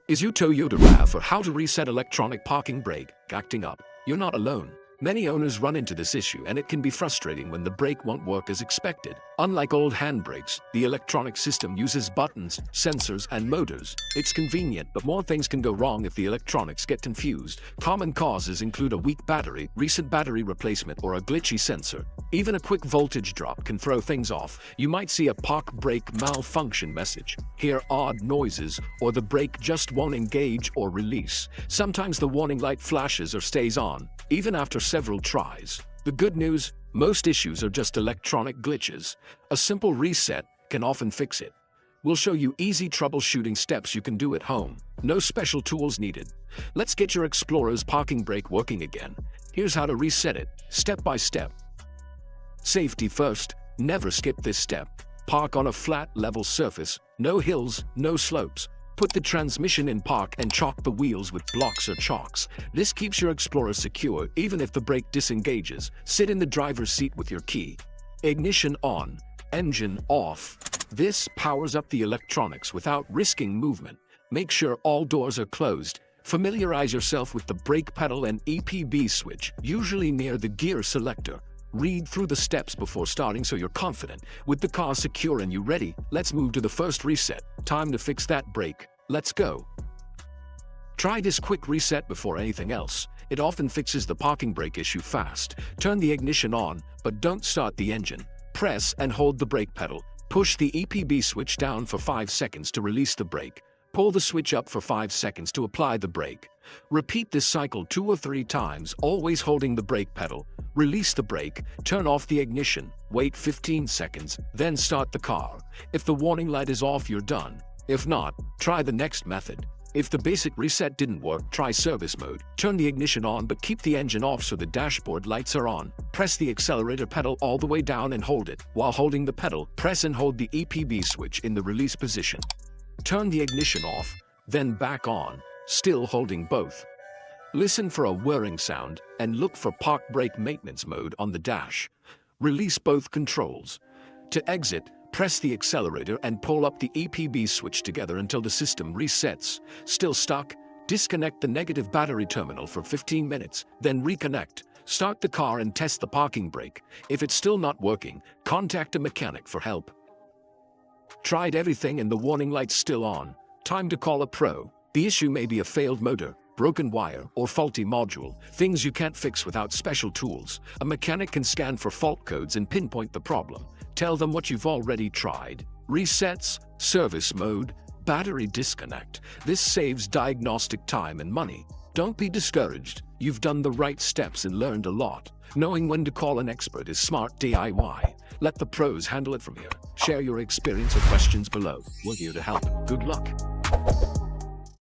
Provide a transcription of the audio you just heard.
Is your Toyota RAV4 or how to reset electronic parking brake acting up? You're not alone. Many owners run into this issue, and it can be frustrating when the brake won't work as expected. Unlike old handbrakes, the electronic system uses buttons, sensors, and motors. It's convenient, but more things can go wrong if the electronics get confused. Common causes include a weak battery, recent battery replacement, or a glitchy sensor. Even a quick voltage drop can throw things off. You might see a park brake malfunction message, hear odd noises, or the brake just won't engage or release. Sometimes the warning light flashes or stays on, even after several tries. The good news, most issues are just electronic glitches. A simple reset can often fix it. We'll show you easy troubleshooting steps you can do at home. No special tools needed. Let's get your Explorer's parking brake working again. Here's how to reset it, step by step. Safety first. Never skip this step. Park on a flat, level surface. No hills, no slopes. Put the transmission in park and chalk the wheels with blocks or chalks. This keeps your Explorer secure even if the brake disengages. Sit in the driver's seat with your key. Ignition on, engine off. This powers up the electronics without risking movement. Make sure all doors are closed. Familiarize yourself with the brake pedal and EPB switch, usually near the gear selector. Read through the steps before starting so you're confident. With the car secure and you ready, let's move to the first reset. Time to fix that brake. Let's go. Try this quick reset before anything else. It often fixes the parking brake issue fast. Turn the ignition on, but don't start the engine. Press and hold the brake pedal. Push the EPB switch down for 5 seconds to release the brake. Pull the switch up for 5 seconds to apply the brake. Repeat this cycle 2 or 3 times, always holding the brake pedal. Release the brake, turn off the ignition, wait 15 seconds, then start the car. If the warning light is off, you're done. If not, try the next method. If the basic reset didn't work, try service mode. Turn the ignition on but keep the engine off so the dashboard lights are on. Press the accelerator pedal all the way down and hold it. While holding the pedal, press and hold the EPB switch in the release position. Turn the ignition off, then back on, still holding both. Listen for a whirring sound and look for park brake maintenance mode on the dash. Release both controls. To exit, press the accelerator and pull up the EPB switch together until the system resets. Still stuck? Disconnect the negative battery terminal for 15 minutes, then reconnect. Start the car and test the parking brake. If it's still not working, contact a mechanic for help. Tried everything and the warning light's still on. Time to call a pro. The issue may be a failed motor, broken wire, or faulty module, things you can't fix without special tools. A mechanic can scan for fault codes and pinpoint the problem. Tell them what you've already tried. Resets, service mode, battery disconnect. This saves diagnostic time and money. Don't be discouraged. You've done the right steps and learned a lot. Knowing when to call an expert is smart DIY. Let the pros handle it from here. Share your experience or questions below. We're here to help. Good luck.